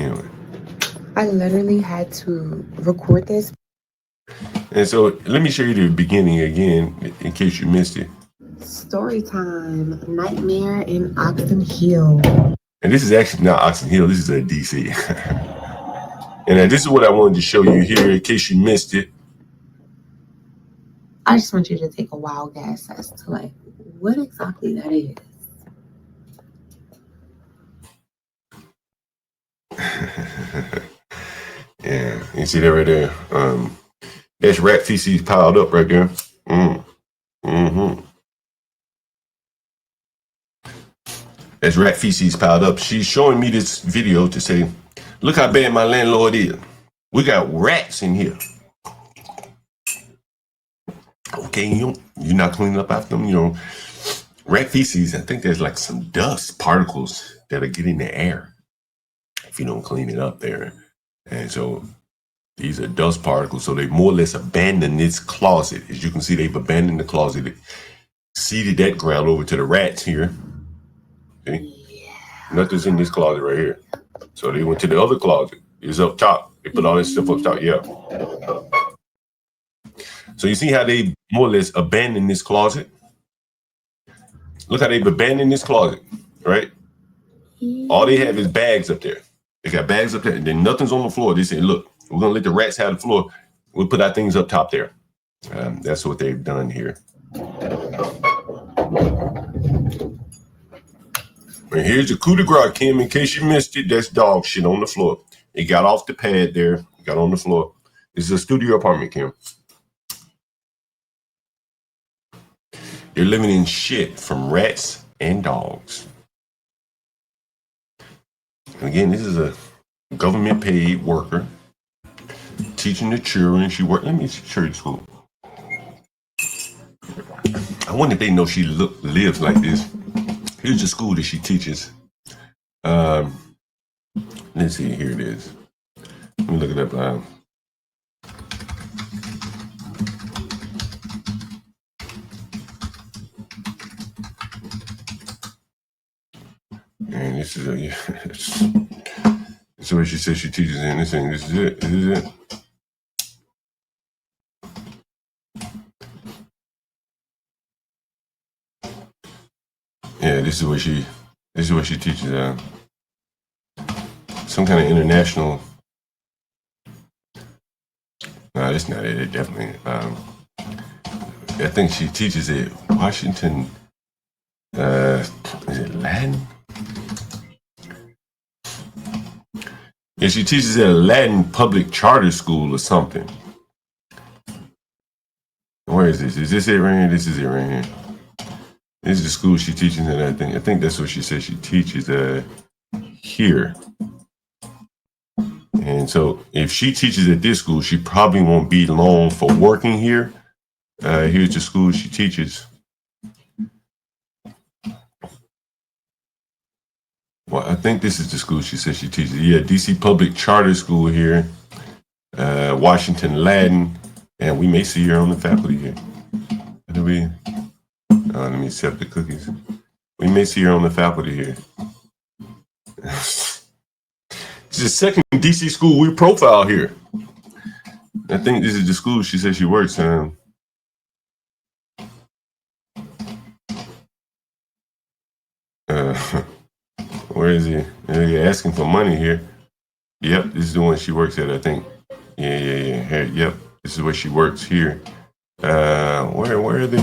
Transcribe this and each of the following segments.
Anyway, I literally had to record this. and so let me show you the beginning again in case you missed it. Story time. Nightmare in Oxon Hill. And this is actually not Oxon Hill. This is a DC. And this is what I wanted to show you here in case you missed it. I just want you to take a wild guess as to like what exactly that is. Yeah, you see that right there. That's rat feces piled up right there. That's rat feces piled up. She's showing me this video to say, look how bad my landlord is. We got rats in here. Okay, you're not cleaning up after them, Rat feces, I think there's like some dust particles that'll get in the air if you don't clean it up there. And so these are dust particles. So they more or less abandoned this closet. As you can see, they've abandoned the closet. They seeded that ground over to the rats here. See? Nothing's in this closet right here. So they went to the other closet. It's up top. They put all this stuff up top. Yeah. So you see how they more or less abandoned this closet? Look how they've abandoned this closet, right? All they have is bags up there. They got bags up there, and then nothing's on the floor. They say, look, we're going to let the rats have the floor. We'll put our things up top there. That's what they've done here. And here's the coup de grace, Kim. In case you missed it, that's dog shit on the floor. It got off the pad there, got on the floor. This is a studio apartment, Kim. They're living in shit from rats and dogs. And again, this is a government paid worker teaching the children. She worked. Let me show you the school. I wonder if they know she lives like this. Here's the school that she teaches. Let's see. Here it is. Let me look it up. And this is this is what she says she teaches in. This thing. This is it. This is it. Yeah, this is what she teaches. Some kind of international. No, that's not it. It definitely. I think she teaches at Washington. Is it Latin? Yeah, she teaches at a Latin public charter school or something. Where is this? Is this it right here? This is it right here. This is the school she teaches at. I think that's what she says she teaches here. And so if she teaches at this school, she probably won't be long for working here. Here's the school she teaches. Well, I think this is the school she says she teaches. Yeah, DC Public Charter School here. Washington Latin. And we may see her on the faculty here. Let me accept the cookies. We may see her on the faculty here. It's the second DC school we profile here. I think this is the school she says she works in. Where is he? They're asking for money here. Yep, this is the one she works at, I think. Yeah. Here, yep, this is where she works here. Where are they?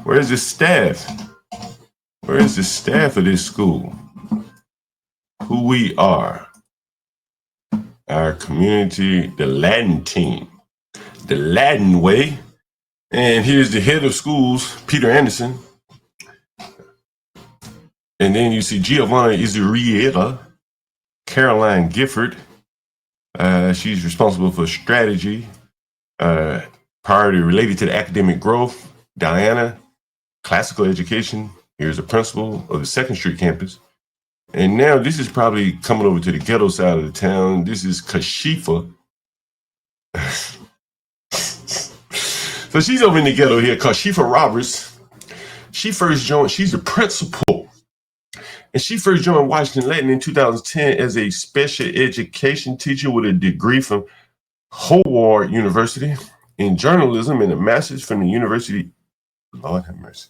Where is the staff? Where is the staff of this school? Who we are. Our community, the Latin team. The Latin way. And here's the head of schools, Peter Anderson. And then you see Giovanna Izurieta, Caroline Gifford. She's responsible for strategy, priority related to the academic growth. Diana, classical education. Here's the principal of the 2nd Street campus. And now this is probably coming over to the ghetto side of the town. This is Kashifa. So she's over in the ghetto here, Kashifa Roberts. She first joined, she's the principal And she first joined Washington Latin in 2010 as a special education teacher with a degree from Howard University in journalism and a master's from the University, Lord have mercy,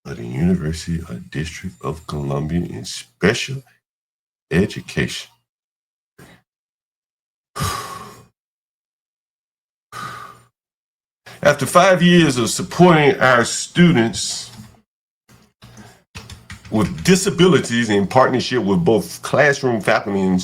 of the University of District of Columbia in special education. After 5 years of supporting our students with disabilities in partnership with both classroom faculty and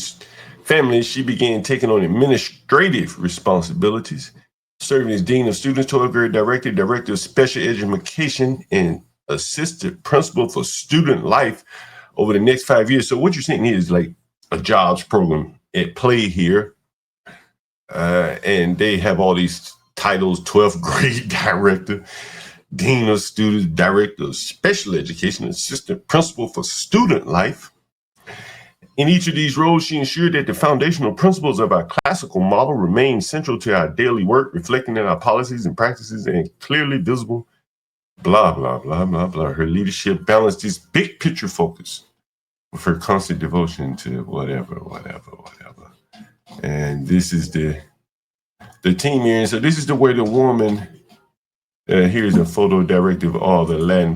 families, she began taking on administrative responsibilities, serving as Dean of Students, 12th grade director, director of special education, and assistant principal for student life over the next 5 years. So what you're seeing here is like a jobs program at play here. And they have all these titles: 12th grade director, Dean of Students, Director of Special Education, Assistant Principal for Student Life. In each of these roles, she ensured that the foundational principles of our classical model remain central to our daily work, reflecting in our policies and practices and clearly visible, blah, blah, blah, blah, blah. Her leadership balanced this big picture focus with her constant devotion to whatever. And this is the team here. And so this is the way the woman, here's a photo directive of all the Latin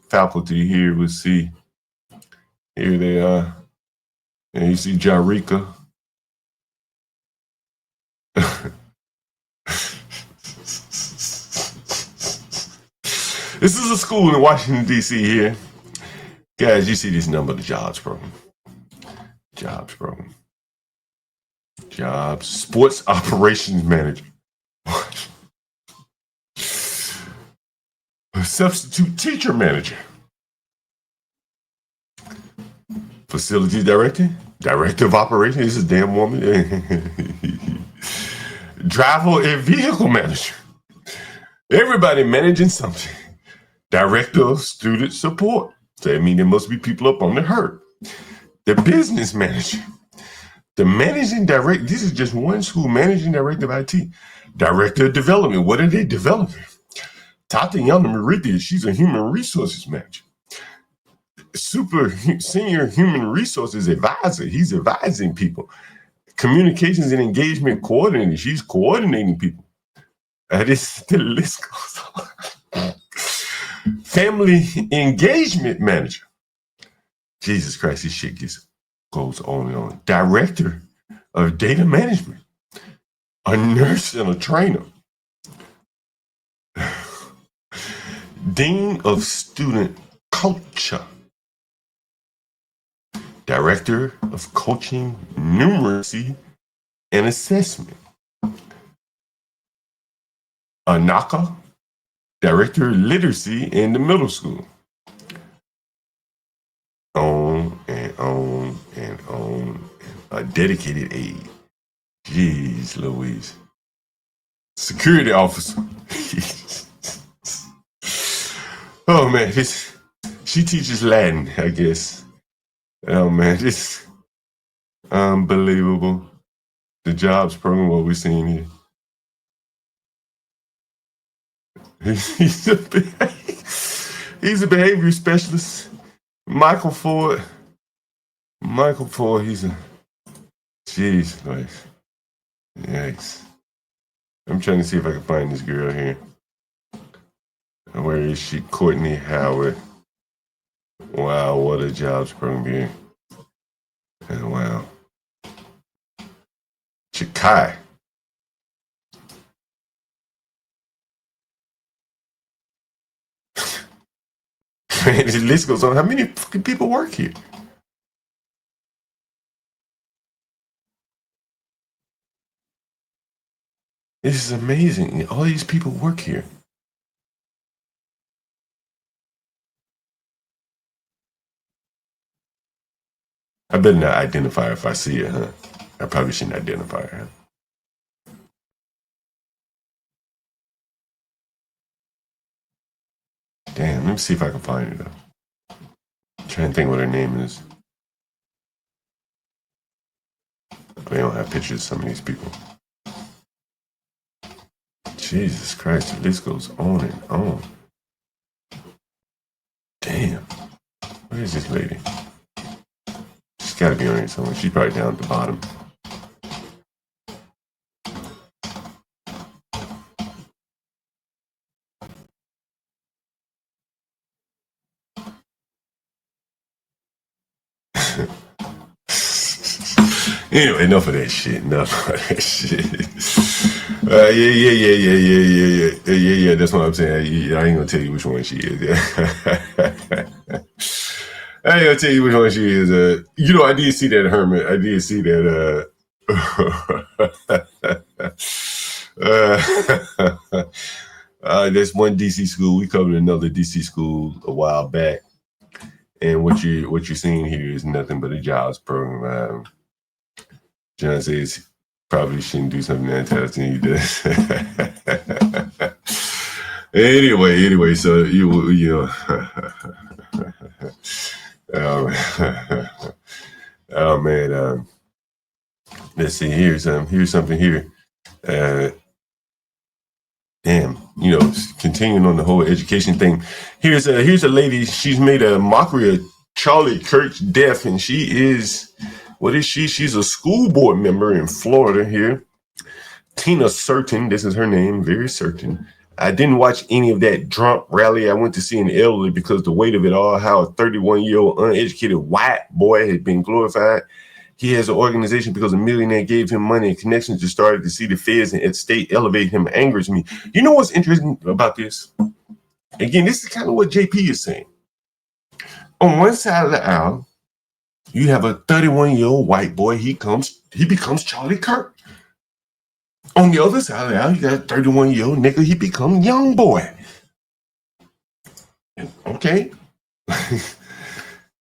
faculty here. We'll see, here they are. And you see Jarica. This is a school in Washington, D.C. here. Guys, you see this number, the jobs program. Jobs, sports operations manager. A substitute teacher manager. Facilities director, director of operations. This is a damn woman. Driver and vehicle manager. Everybody managing something. Director of student support. So that means there must be people up on the herd. The business manager. The managing director. This is just one school, managing director of IT. Director of development. What are they developing? Tatiana Merida, she's a human resources manager. Super senior human resources advisor. He's advising people. Communications and engagement coordinator. She's coordinating people. The list goes on. Family engagement manager. Jesus Christ, this shit goes on and on. Director of data management. A nurse and a trainer. Dean of student culture. Director of Coaching, Numeracy, and Assessment. Anaka, Director of Literacy in the middle school. On and on and on. A dedicated aide. Jeez Louise. Security officer. Oh man, she teaches Latin, I guess. Oh man, it's unbelievable. The jobs program, what we're seeing here. He's a behavior specialist. Michael Ford, he's a, jeez, like, yikes. I'm trying to see if I can find this girl here. Where is she? Courtney Howard. Wow, what a jobs program here. And wow. Chikai. Man, the list goes on. How many fucking people work here? This is amazing. All these people work here. I better not identify her if I see her, huh? I probably shouldn't identify her. Damn, let me see if I can find her though. I'm trying to think what her name is. They don't have pictures of some of these people. Jesus Christ, the list goes on and on. Damn. Where is this lady? She's got to be on here somewhere. She's probably down at the bottom. Anyway, enough of that shit. Enough of that shit. Yeah. That's what I'm saying. I ain't gonna tell you which one she is. I ain't gonna tell you which one she is. I did see that Hermit. I did see that. That's one DC school. We covered another DC school a while back, and what you're seeing here is nothing but a jobs program. John says probably shouldn't do something that interesting he does. anyway, so you oh man, let's see. Here's something here. Continuing on the whole education thing. Here's a lady. She's made a mockery of Charlie Kirk's death, and she is. What is she? She's a school board member in Florida here. Tina Certain, this is her name, very certain. I didn't watch any of that Trump rally. I went to see an elderly because the weight of it all, how a 31-year-old uneducated white boy had been glorified. He has an organization because a millionaire gave him money and connections to start to see the feds and at state elevate him angers me. You know what's interesting about this? Again, this is kind of what JP is saying. On one side of the aisle, you have a 31-year-old white boy. He becomes Charlie Kirk. On the other side of the aisle, you got a 31-year-old nigga. He becomes young boy. Okay.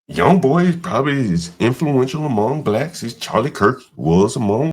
Young boy is probably as influential among blacks as Charlie Kirk was among